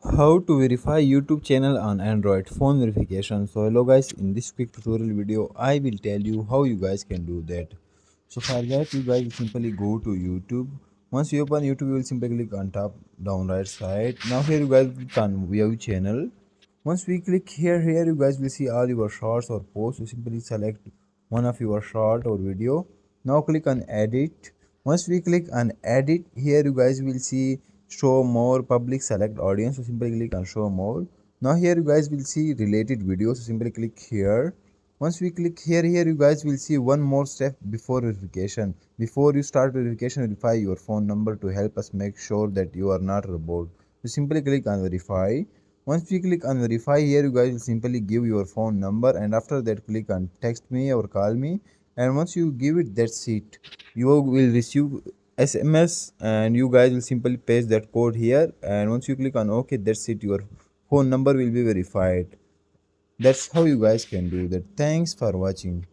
How to verify YouTube channel on Android phone verification. So hello guys, in this quick tutorial video I will tell you how you guys can do that. So for that you guys will simply go to YouTube. Once you open YouTube, you will simply click on top down right side. Now here you guys click on view channel. Once we click here you guys will see all your shorts or posts. You simply select one of your short or video. Now click on edit. Once we click on edit, here you guys will see show more public select audience. So simply click on show more. Now here you guys will see related videos. So simply click here. Once we click here you guys will see one more step before verification. Before you start verification, verify your phone number to help us make sure that you are not a robot. So simply click on verify. Once we click on verify, here you guys will simply give your phone number, and after that click on text me or call me, and once you give it, that's it. You will receive SMS and you guys will simply paste that code here, and once you click on OK, that's it. Your phone number will be verified. That's how you guys can do that. Thanks for watching.